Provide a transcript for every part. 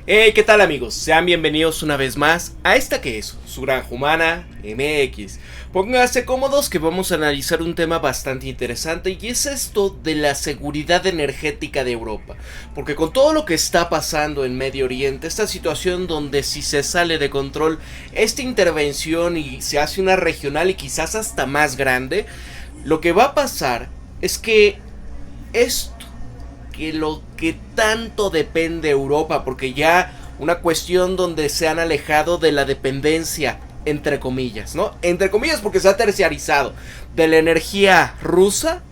Hey, ¿qué tal amigos? Sean bienvenidos una vez más a esta que es su Granja Humana MX. Pónganse cómodos que vamos a analizar un tema bastante interesante y es esto de la seguridad energética de Europa. Porque con todo lo que está pasando en Medio Oriente, esta situación donde si se sale de control esta intervención y se hace una regional y quizás hasta más grande, lo que va a pasar es que esto que lo que tanto depende Europa, porque ya una cuestión donde se han alejado de la dependencia, entre comillas, ¿no? Entre comillas porque se ha terciarizado de la energía rusa.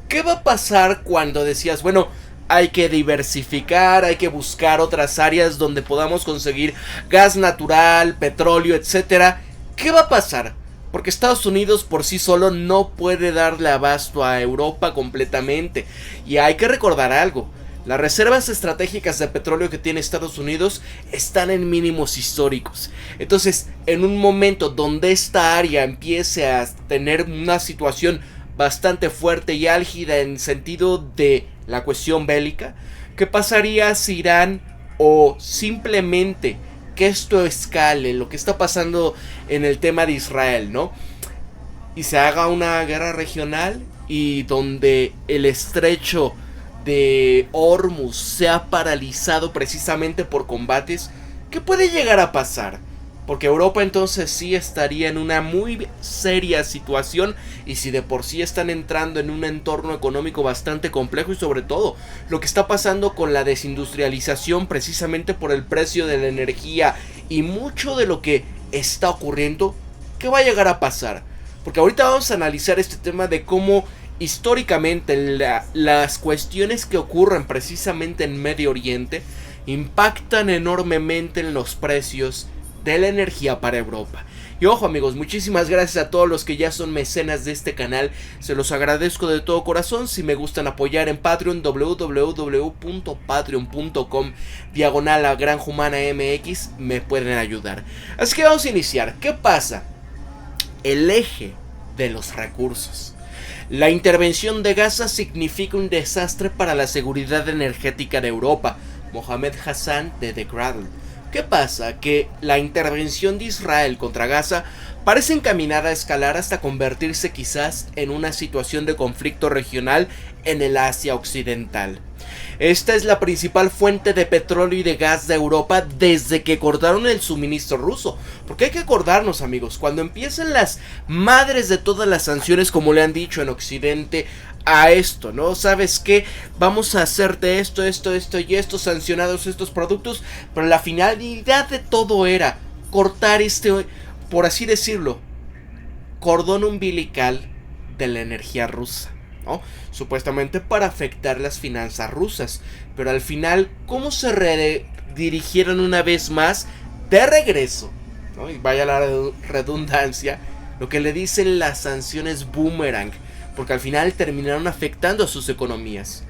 ¿Qué va a pasar cuando decías, bueno, hay que diversificar, hay que buscar otras áreas donde podamos conseguir gas natural, petróleo, etcétera? ¿Qué va a pasar? Porque Estados Unidos por sí solo no puede darle abasto a Europa completamente. Y hay que recordar algo. Las reservas estratégicas de petróleo que tiene Estados Unidos están en mínimos históricos. Entonces, en un momento donde esta área empiece a tener una situación bastante fuerte y álgida en sentido de la cuestión bélica, ¿qué pasaría si Irán o simplemente que esto escale, lo que está pasando en el tema de Israel, ¿no? Y se haga una guerra regional y donde el estrecho de Hormuz sea paralizado precisamente por combates. ¿Qué puede llegar a pasar? Porque Europa entonces sí estaría en una muy seria situación, y si de por sí están entrando en un entorno económico bastante complejo, y sobre todo lo que está pasando con la desindustrialización precisamente por el precio de la energía y mucho de lo que está ocurriendo, ¿qué va a llegar a pasar? Porque ahorita vamos a analizar este tema de cómo históricamente las cuestiones que ocurren precisamente en Medio Oriente impactan enormemente en los precios de la energía para Europa. Y ojo amigos, muchísimas gracias a todos los que ya son mecenas de este canal, se los agradezco de todo corazón. Si me gustan apoyar en Patreon, www.patreon.com/granjumana.mx, me pueden ayudar. Así que vamos a iniciar. ¿Qué pasa? El eje de los recursos. La intervención de Gaza significa un desastre para la seguridad energética de Europa. Mohamed Hassan de The Cradle. ¿Qué pasa? Que la intervención de Israel contra Gaza parece encaminada a escalar hasta convertirse quizás en una situación de conflicto regional en el Asia Occidental. Esta es la principal fuente de petróleo y de gas de Europa desde que cortaron el suministro ruso. Porque hay que acordarnos amigos, cuando empiezan las madres de todas las sanciones, como le han dicho en Occidente, a esto, ¿no? ¿Sabes qué? Vamos a hacerte esto y esto, sancionados estos productos, pero la finalidad de todo era cortar por así decirlo, cordón umbilical de la energía rusa, ¿no? Supuestamente para afectar las finanzas rusas, pero al final, ¿cómo se redirigieron una vez más de regreso, ¿no? Y vaya la redundancia, lo que le dicen las sanciones boomerang, porque al final terminaron afectando a sus economías.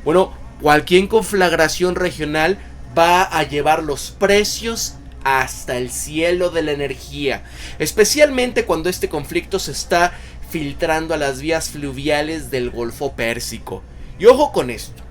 Bueno, cualquier conflagración regional va a llevar los precios hasta el cielo de la energía, especialmente cuando este conflicto se está filtrando a las vías fluviales del Golfo Pérsico. Y ojo con esto.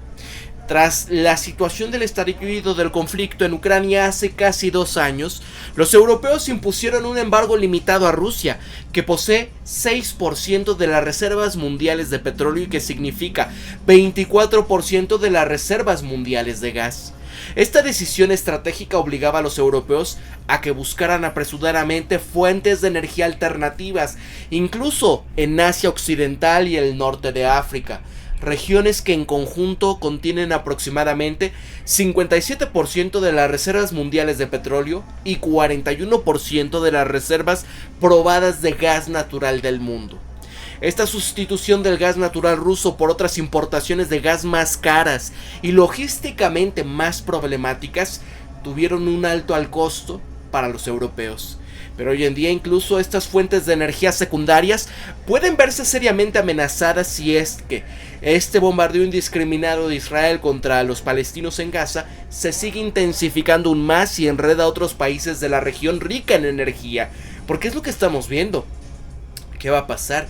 Tras la situación del estallido del conflicto en Ucrania hace casi 2 años, los europeos impusieron un embargo limitado a Rusia, que posee 6% de las reservas mundiales de petróleo y que significa 24% de las reservas mundiales de gas. Esta decisión estratégica obligaba a los europeos a que buscaran apresuradamente fuentes de energía alternativas, incluso en Asia Occidental y el norte de África, regiones que en conjunto contienen aproximadamente 57% de las reservas mundiales de petróleo y 41% de las reservas probadas de gas natural del mundo. Esta sustitución del gas natural ruso por otras importaciones de gas más caras y logísticamente más problemáticas tuvieron un alto al costo para los europeos. Pero hoy en día incluso estas fuentes de energía secundarias pueden verse seriamente amenazadas si es que este bombardeo indiscriminado de Israel contra los palestinos en Gaza se sigue intensificando aún más y enreda a otros países de la región rica en energía. Porque es lo que estamos viendo. ¿Qué va a pasar?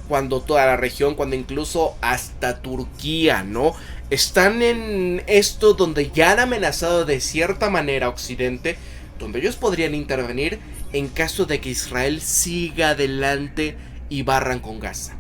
cuando toda la región, cuando incluso hasta Turquía, ¿no? Están en esto donde ya han amenazado de cierta manera a Occidente, donde ellos podrían intervenir en caso de que Israel siga adelante y barran con Gaza.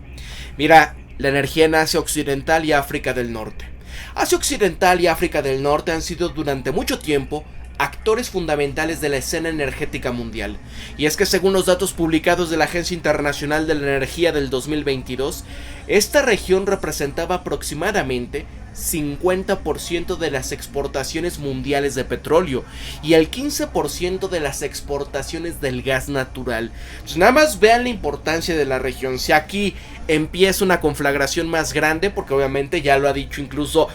Mira, la energía en Asia Occidental y África del Norte. Asia Occidental y África del Norte han sido durante mucho tiempo actores fundamentales de la escena energética mundial. Y es que según los datos publicados de la Agencia Internacional de la Energía del 2022, esta región representaba aproximadamente 50% de las exportaciones mundiales de petróleo y el 15% de las exportaciones del gas natural. Pues nada más vean la importancia de la región. Si aquí empieza una conflagración más grande, porque obviamente ya lo ha dicho incluso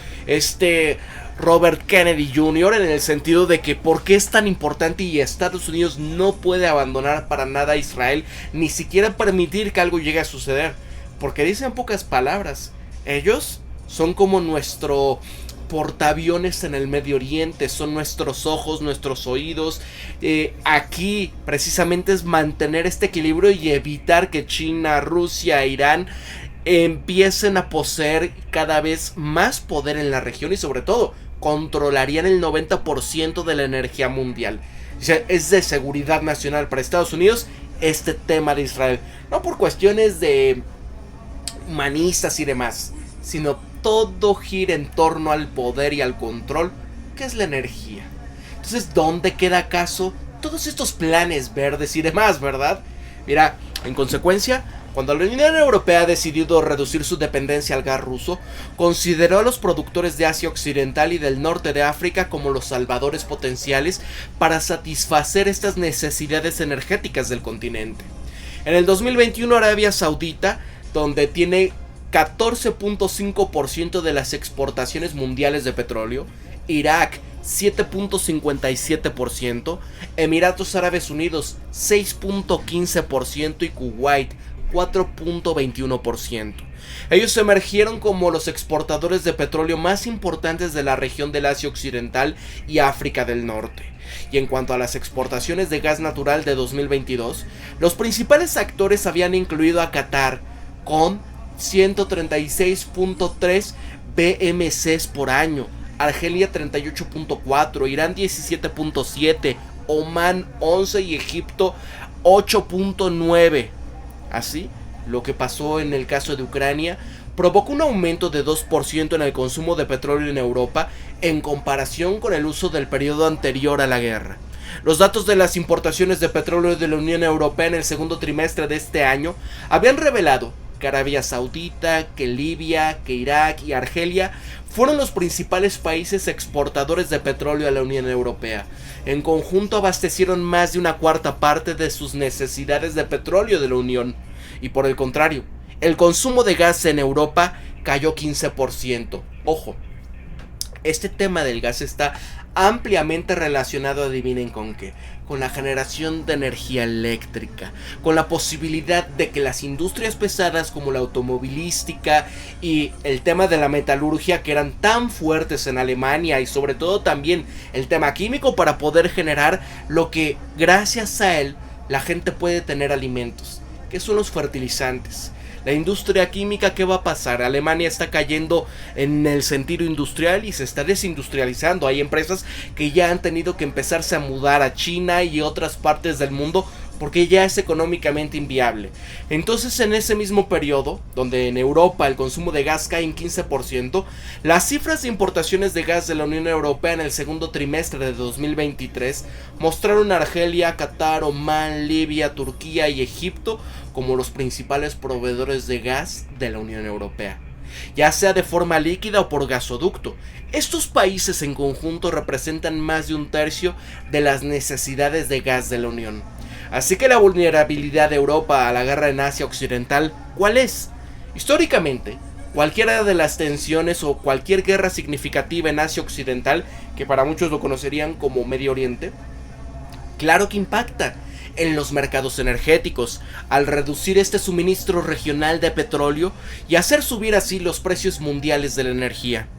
Robert Kennedy Jr. en el sentido de que por qué es tan importante y Estados Unidos no puede abandonar para nada a Israel, ni siquiera permitir que algo llegue a suceder, porque dicen pocas palabras, ellos son como nuestro portaaviones en el Medio Oriente, son nuestros ojos, nuestros oídos. Aquí precisamente es mantener este equilibrio y evitar que China, Rusia, Irán empiecen a poseer cada vez más poder en la región y sobre todo controlarían el 90% de la energía mundial. O sea, es de seguridad nacional para Estados Unidos este tema de Israel, no por cuestiones de humanistas y demás, sino todo gira en torno al poder y al control, que es la energía. Entonces, ¿dónde queda acaso todos estos planes verdes y demás, verdad? Mira, en consecuencia, cuando la Unión Europea ha decidido reducir su dependencia al gas ruso, consideró a los productores de Asia Occidental y del norte de África como los salvadores potenciales para satisfacer estas necesidades energéticas del continente. En el 2021, Arabia Saudita, donde tiene 14.5% de las exportaciones mundiales de petróleo, Irak 7.57%, Emiratos Árabes Unidos 6.15% y Kuwait 4.21%. Ellos emergieron como los exportadores de petróleo más importantes de la región del Asia Occidental y África del Norte. Y en cuanto a las exportaciones de gas natural de 2022, los principales actores habían incluido a Qatar con 136.3 BMCs por año, Argelia 38.4, Irán 17.7, Omán 11 y Egipto 8.9. Así, lo que pasó en el caso de Ucrania provocó un aumento de 2% en el consumo de petróleo en Europa en comparación con el uso del periodo anterior a la guerra. Los datos de las importaciones de petróleo de la Unión Europea en el segundo trimestre de este año habían revelado que Arabia Saudita, que Libia, que Irak y Argelia fueron los principales países exportadores de petróleo a la Unión Europea. En conjunto abastecieron más de una cuarta parte de sus necesidades de petróleo de la Unión. Y por el contrario, el consumo de gas en Europa cayó 15%. Ojo, este tema del gas está ampliamente relacionado, adivinen con qué, con la generación de energía eléctrica, con la posibilidad de que las industrias pesadas como la automovilística y el tema de la metalurgia, que eran tan fuertes en Alemania, y sobre todo también el tema químico para poder generar lo que gracias a él la gente puede tener alimentos, que son los fertilizantes. La industria química, ¿qué va a pasar? Alemania está cayendo en el sentido industrial y se está desindustrializando. Hay empresas que ya han tenido que empezarse a mudar a China y otras partes del mundo porque ya es económicamente inviable. Entonces, en ese mismo periodo, donde en Europa el consumo de gas cae en 15%, las cifras de importaciones de gas de la Unión Europea en el segundo trimestre de 2023 mostraron a Argelia, Qatar, Omán, Libia, Turquía y Egipto como los principales proveedores de gas de la Unión Europea, ya sea de forma líquida o por gasoducto. Estos países en conjunto representan más de un tercio de las necesidades de gas de la Unión. Así que la vulnerabilidad de Europa a la guerra en Asia Occidental, ¿cuál es? Históricamente, cualquiera de las tensiones o cualquier guerra significativa en Asia Occidental, que para muchos lo conocerían como Medio Oriente, claro que impacta en los mercados energéticos, al reducir este suministro regional de petróleo y hacer subir así los precios mundiales de la energía.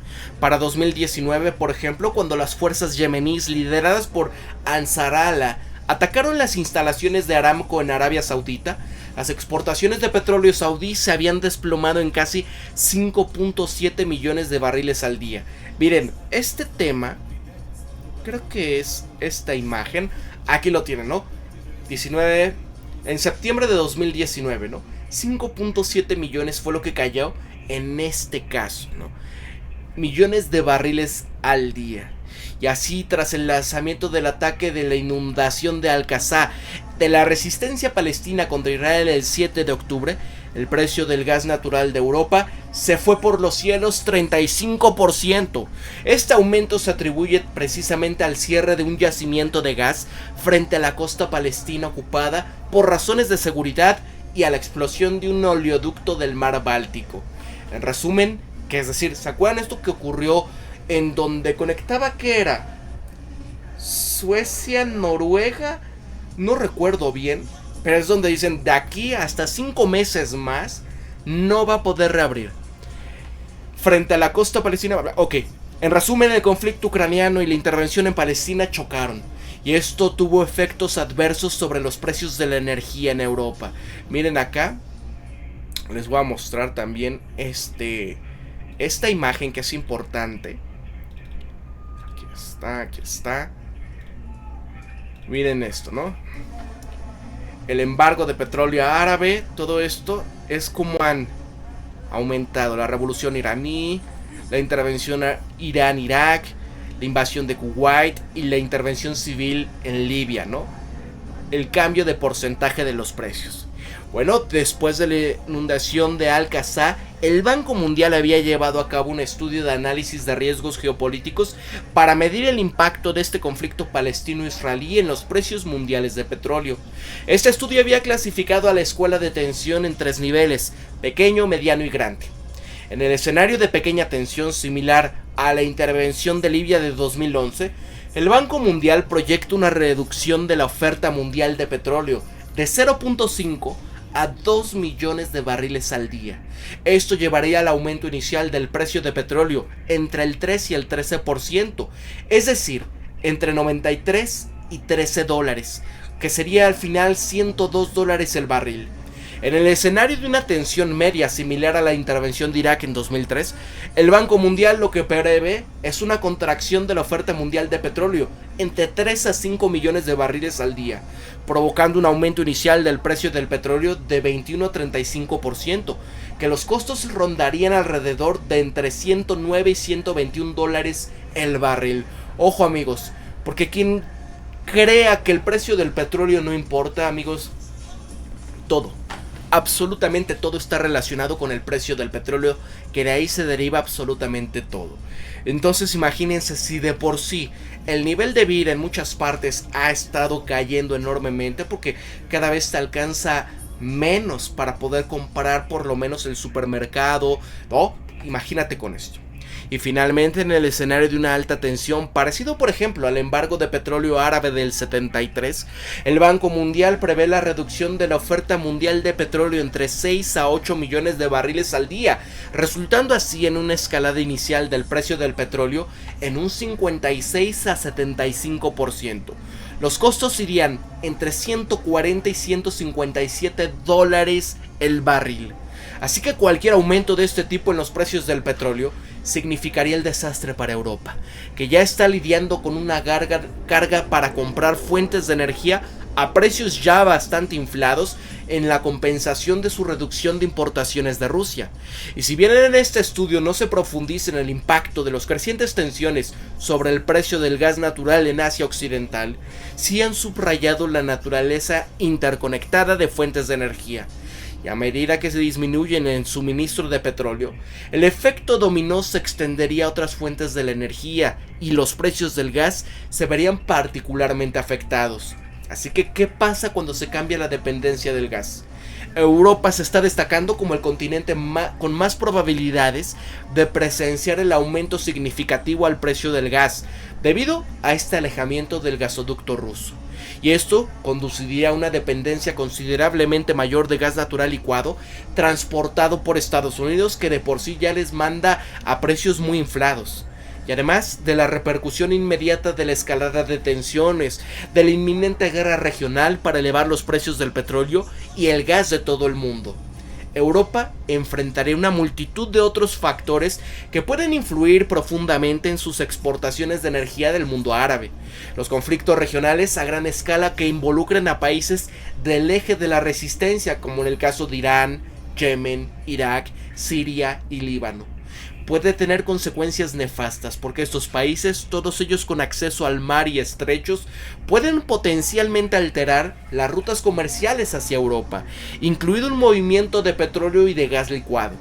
Para 2019, por ejemplo, cuando las fuerzas yemeníes lideradas por Ansar Allah atacaron las instalaciones de Aramco en Arabia Saudita. Las exportaciones de petróleo saudí se habían desplomado en casi 5.7 millones de barriles al día. Miren, este tema, creo que es esta imagen, aquí lo tienen, ¿no? En septiembre de 2019, ¿no? 5.7 millones fue lo que cayó en este caso, ¿no? Millones de barriles al día. Y así, tras el lanzamiento del ataque de la inundación de Al-Aqsa de la resistencia palestina contra Israel el 7 de octubre, el precio del gas natural de Europa se fue por los cielos 35%. Este aumento se atribuye precisamente al cierre de un yacimiento de gas frente a la costa palestina ocupada por razones de seguridad y a la explosión de un oleoducto del mar Báltico. En resumen, que es decir, ¿se acuerdan esto que ocurrió en donde conectaba, qué era? Suecia, Noruega, no recuerdo bien, pero es donde dicen de aquí hasta 5 meses más no va a poder reabrir. Frente a la costa palestina, ok. En resumen, el conflicto ucraniano y la intervención en Palestina chocaron. Y esto tuvo efectos adversos sobre los precios de la energía en Europa. Miren acá, les voy a mostrar también esta imagen que es importante. Aquí está. Miren esto, ¿no? El embargo de petróleo árabe, todo esto es como han aumentado la revolución iraní, la intervención a Irán-Irak, la invasión de Kuwait y la intervención civil en Libia, ¿no? El cambio de porcentaje de los precios. Bueno, después de la inundación de Al-Aqsa, el Banco Mundial había llevado a cabo un estudio de análisis de riesgos geopolíticos para medir el impacto de este conflicto palestino-israelí en los precios mundiales de petróleo. Este estudio había clasificado a la escala de tensión en 3 niveles: pequeño, mediano y grande. En el escenario de pequeña tensión, similar a la intervención de Libia de 2011, el Banco Mundial proyecta una reducción de la oferta mundial de petróleo de 0.5 a 2 millones de barriles al día. Esto llevaría al aumento inicial del precio de petróleo entre el 3 y el 13%, es decir, entre 93 y 13 dólares, que sería al final 102 dólares el barril. En el escenario de una tensión media similar a la intervención de Irak en 2003, el Banco Mundial lo que prevé es una contracción de la oferta mundial de petróleo entre 3 a 5 millones de barriles al día, provocando un aumento inicial del precio del petróleo de 21 a 35%, que los costos rondarían alrededor de entre 109 y 121 dólares el barril. Ojo, amigos, porque quien crea que el precio del petróleo no importa, amigos, absolutamente todo está relacionado con el precio del petróleo, que de ahí se deriva absolutamente todo. Entonces imagínense, si de por sí el nivel de vida en muchas partes ha estado cayendo enormemente, porque cada vez te alcanza menos para poder comprar por lo menos el supermercado, ¿no? Imagínate con esto. Y finalmente, en el escenario de una alta tensión, parecido por ejemplo al embargo de petróleo árabe del 73, el Banco Mundial prevé la reducción de la oferta mundial de petróleo entre 6 a 8 millones de barriles al día, resultando así en una escalada inicial del precio del petróleo en un 56 a 75%. Los costos irían entre 140 y 157 dólares el barril. Así que cualquier aumento de este tipo en los precios del petróleo significaría el desastre para Europa, que ya está lidiando con una carga para comprar fuentes de energía a precios ya bastante inflados en la compensación de su reducción de importaciones de Rusia. Y si bien en este estudio no se profundiza en el impacto de las crecientes tensiones sobre el precio del gas natural en Asia Occidental, sí han subrayado la naturaleza interconectada de fuentes de energía. Y a medida que se disminuyen el suministro de petróleo, el efecto dominó se extendería a otras fuentes de la energía y los precios del gas se verían particularmente afectados. Así que, ¿qué pasa cuando se cambia la dependencia del gas? Europa se está destacando como el continente con más probabilidades de presenciar el aumento significativo al precio del gas, debido a este alejamiento del gasoducto ruso. Y esto conduciría a una dependencia considerablemente mayor de gas natural licuado transportado por Estados Unidos, que de por sí ya les manda a precios muy inflados. Y además de la repercusión inmediata de la escalada de tensiones, de la inminente guerra regional para elevar los precios del petróleo y el gas de todo el mundo. Europa enfrentará una multitud de otros factores que pueden influir profundamente en sus exportaciones de energía del mundo árabe. Los conflictos regionales a gran escala que involucren a países del eje de la resistencia, como en el caso de Irán, Yemen, Irak, Siria y Líbano, puede tener consecuencias nefastas porque estos países, todos ellos con acceso al mar y estrechos, pueden potencialmente alterar las rutas comerciales hacia Europa, incluido un movimiento de petróleo y de gas licuado.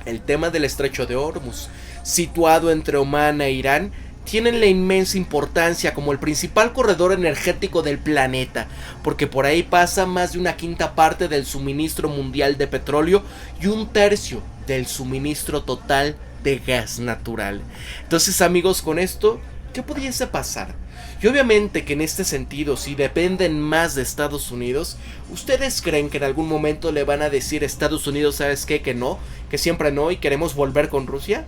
El tema del estrecho de Hormuz, situado entre Omán e Irán, tienen la inmensa importancia como el principal corredor energético del planeta, porque por ahí pasa más de una quinta parte del suministro mundial de petróleo y un tercio del suministro total de gas natural. Entonces, amigos, con esto, ¿qué pudiese pasar? Y obviamente que en este sentido, si dependen más de Estados Unidos, ¿ustedes creen que en algún momento le van a decir a Estados Unidos, ¿sabes qué? Que no, que siempre no y queremos volver con Rusia?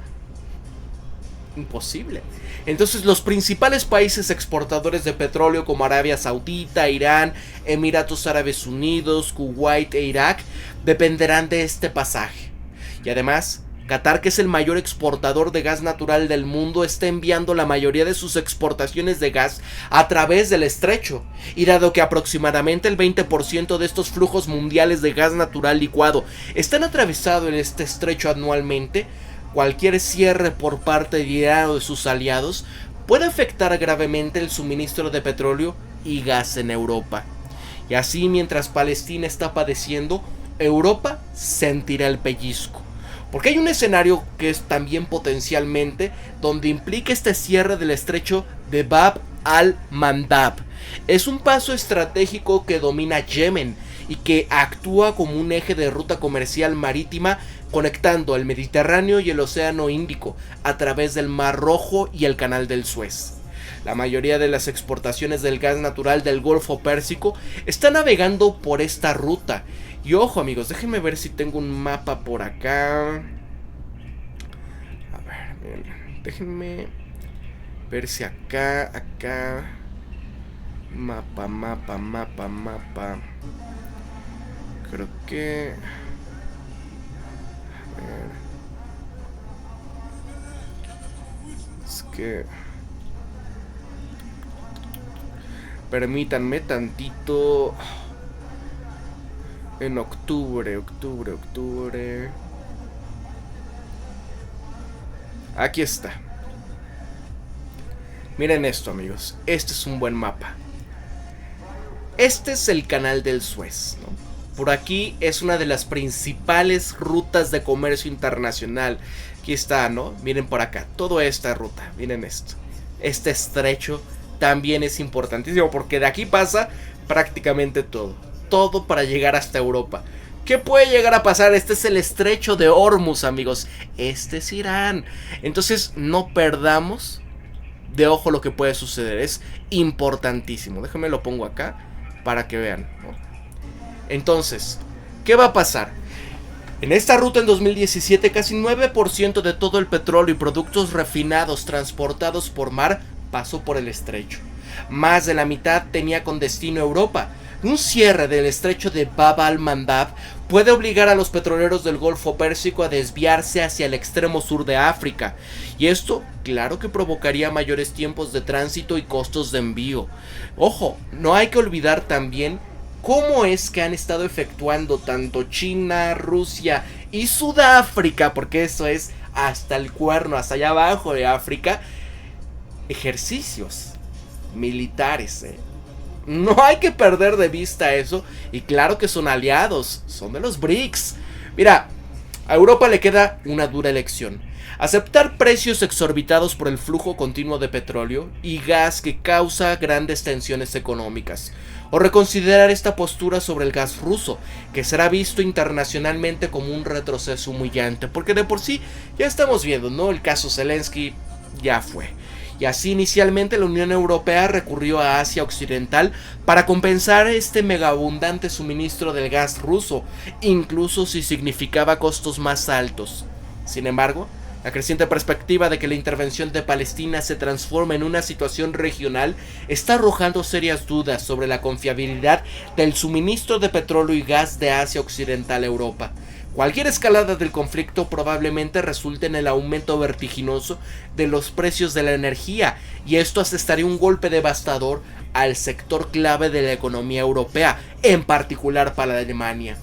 Imposible. Entonces los principales países exportadores de petróleo como Arabia Saudita, Irán, Emiratos Árabes Unidos, Kuwait e Irak dependerán de este pasaje. Y además, Qatar, que es el mayor exportador de gas natural del mundo, está enviando la mayoría de sus exportaciones de gas a través del estrecho. Y dado que aproximadamente el 20% de estos flujos mundiales de gas natural licuado están atravesados en este estrecho anualmente, cualquier cierre por parte de Irán o de sus aliados puede afectar gravemente el suministro de petróleo y gas en Europa. Y así, mientras Palestina está padeciendo, Europa sentirá el pellizco. Porque hay un escenario que es también potencialmente donde implica este cierre del estrecho de Bab al-Mandab. Es un paso estratégico que domina Yemen y que actúa como un eje de ruta comercial marítima conectando el Mediterráneo y el Océano Índico a través del Mar Rojo y el Canal del Suez. La mayoría de las exportaciones del gas natural del Golfo Pérsico está navegando por esta ruta. Y ojo, amigos, déjenme ver si tengo un mapa por acá. A ver, miren, déjenme ver si acá. Mapa. Creo que... A ver. Es que... Permítanme tantito. En octubre. Aquí está. Miren esto, amigos. Este es un buen mapa. Este es el Canal del Suez, ¿no? Por aquí es una de las principales rutas de comercio internacional. Aquí está, ¿no? Miren por acá, toda esta ruta. Miren esto. Este estrecho también es importantísimo porque de aquí pasa prácticamente todo. Todo para llegar hasta Europa. ¿Qué puede llegar a pasar? Este es el estrecho de Hormuz, amigos. Este es Irán. Entonces no perdamos de ojo lo que puede suceder. Es importantísimo. Déjenme lo pongo acá para que vean, ¿no? Entonces, ¿qué va a pasar? En esta ruta en 2017 casi 9% de todo el petróleo y productos refinados transportados por mar pasó por el estrecho. Más de la mitad tenía con destino a Europa. Un cierre del estrecho de Bab al-Mandab puede obligar a los petroleros del Golfo Pérsico a desviarse hacia el extremo sur de África. Y esto, claro que provocaría mayores tiempos de tránsito y costos de envío. Ojo, no hay que olvidar también cómo es que han estado efectuando tanto China, Rusia y Sudáfrica, porque eso es hasta el cuerno, hasta allá abajo de África, ejercicios militares, No hay que perder de vista eso. Y claro que son aliados, son de los BRICS. Mira, a Europa le queda una dura elección: aceptar precios exorbitados por el flujo continuo de petróleo y gas que causa grandes tensiones económicas, o reconsiderar esta postura sobre el gas ruso, que será visto internacionalmente como un retroceso humillante, porque de por sí ya estamos viendo, ¿no? El caso Zelensky ya fue. Y así inicialmente la Unión Europea recurrió a Asia Occidental para compensar este megaabundante suministro del gas ruso, incluso si significaba costos más altos. Sin embargo, La creciente perspectiva de que la intervención de Palestina se transforme en una situación regional está arrojando serias dudas sobre la confiabilidad del suministro de petróleo y gas de Asia Occidental a Europa. Cualquier escalada del conflicto probablemente resulte en el aumento vertiginoso de los precios de la energía, y esto asestaría un golpe devastador al sector clave de la economía europea, en particular para Alemania.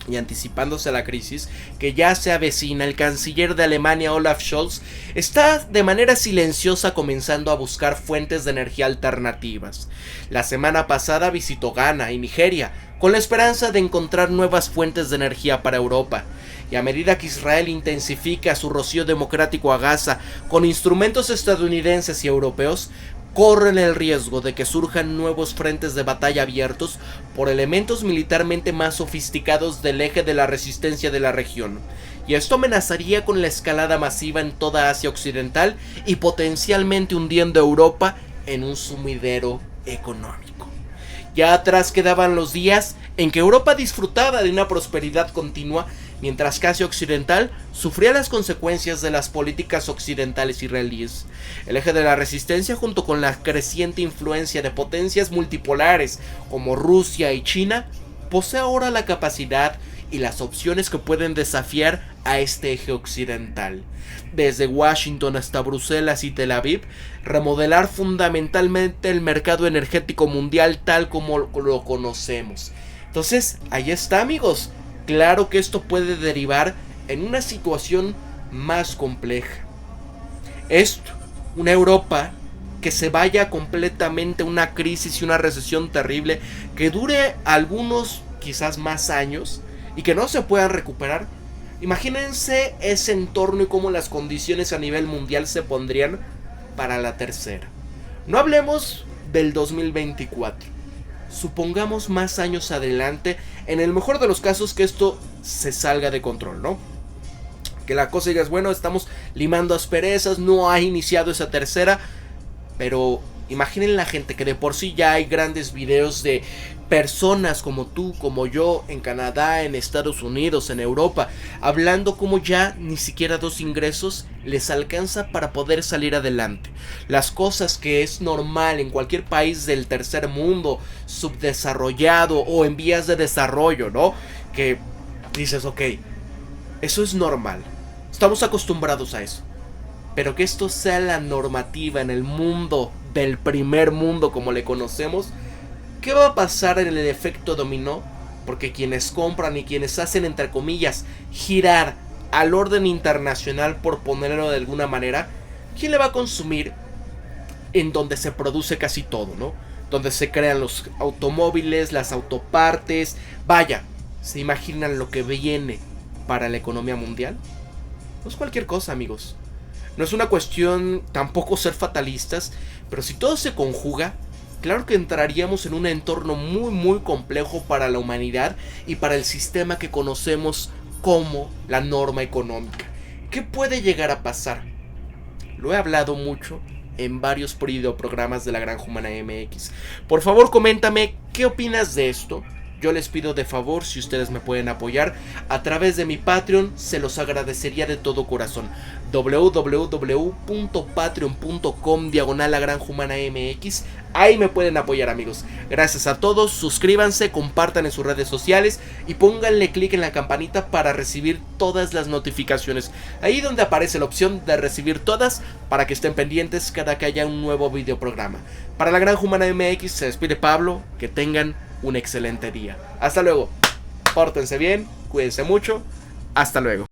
Y anticipándose a la crisis que ya se avecina, el canciller de Alemania Olaf Scholz está de manera silenciosa comenzando a buscar fuentes de energía alternativas. La semana pasada visitó Ghana y Nigeria con la esperanza de encontrar nuevas fuentes de energía para Europa. Y a medida que Israel intensifica su rocío democrático a Gaza con instrumentos estadounidenses y europeos, corren el riesgo de que surjan nuevos frentes de batalla abiertos por elementos militarmente más sofisticados del eje de la resistencia de la región, y esto amenazaría con la escalada masiva en toda Asia Occidental y potencialmente hundiendo a Europa en un sumidero económico. Ya atrás quedaban los días en que Europa disfrutaba de una prosperidad continua, mientras que Asia Occidental sufría las consecuencias de las políticas occidentales israelíes. El eje de la resistencia, junto con la creciente influencia de potencias multipolares como Rusia y China, posee ahora la capacidad y las opciones que pueden desafiar a este eje occidental. Desde Washington hasta Bruselas y Tel Aviv, remodelar fundamentalmente el mercado energético mundial tal como lo conocemos. Entonces, ahí está, amigos. Claro que esto puede derivar en una situación más compleja. Esto, una Europa que se vaya completamente a una crisis y una recesión terrible que dure algunos, quizás más años, y que no se puedan recuperar. Imagínense ese entorno y cómo las condiciones a nivel mundial se pondrían para la tercera. No hablemos del 2024. Supongamos más años adelante, en el mejor de los casos que esto se salga de control, ¿no? Que la cosa digas, bueno, estamos limando asperezas, no ha iniciado esa tercera, pero imaginen la gente que de por sí ya hay grandes videos de personas como tú, como yo, en Canadá, en Estados Unidos, en Europa, hablando como ya ni siquiera 2 ingresos les alcanza para poder salir adelante. Las cosas que es normal en cualquier país del tercer mundo, subdesarrollado o en vías de desarrollo, ¿no? Que dices, ok, eso es normal, estamos acostumbrados a eso. Pero que esto sea la normativa en el mundo del primer mundo como le conocemos, ¿qué va a pasar en el efecto dominó? Porque quienes compran y quienes hacen, entre comillas, girar al orden internacional, por ponerlo de alguna manera, ¿quién le va a consumir en donde se produce casi todo, ¿no? Donde se crean los automóviles, las autopartes. Vaya, ¿se imaginan lo que viene para la economía mundial? No es cualquier cosa, amigos. No es una cuestión tampoco ser fatalistas, pero si todo se conjuga, claro que entraríamos en un entorno muy complejo para la humanidad y para el sistema que conocemos como la norma económica. ¿Qué puede llegar a pasar? Lo he hablado mucho en varios videoprogramas de La Granja Humana MX. Por favor, coméntame qué opinas de esto. Yo les pido de favor, si ustedes me pueden apoyar a través de mi Patreon, se los agradecería de todo corazón. www.patreon.com/LaGranjaHumanaMX. Ahí me pueden apoyar, amigos. Gracias a todos, suscríbanse, compartan en sus redes sociales y pónganle clic en la campanita para recibir todas las notificaciones. Ahí donde aparece la opción de recibir todas, para que estén pendientes cada que haya un nuevo videoprograma. Para La Granja Humana MX se despide Pablo, que tengan un excelente día. Hasta luego. Pórtense bien, cuídense mucho. Hasta luego.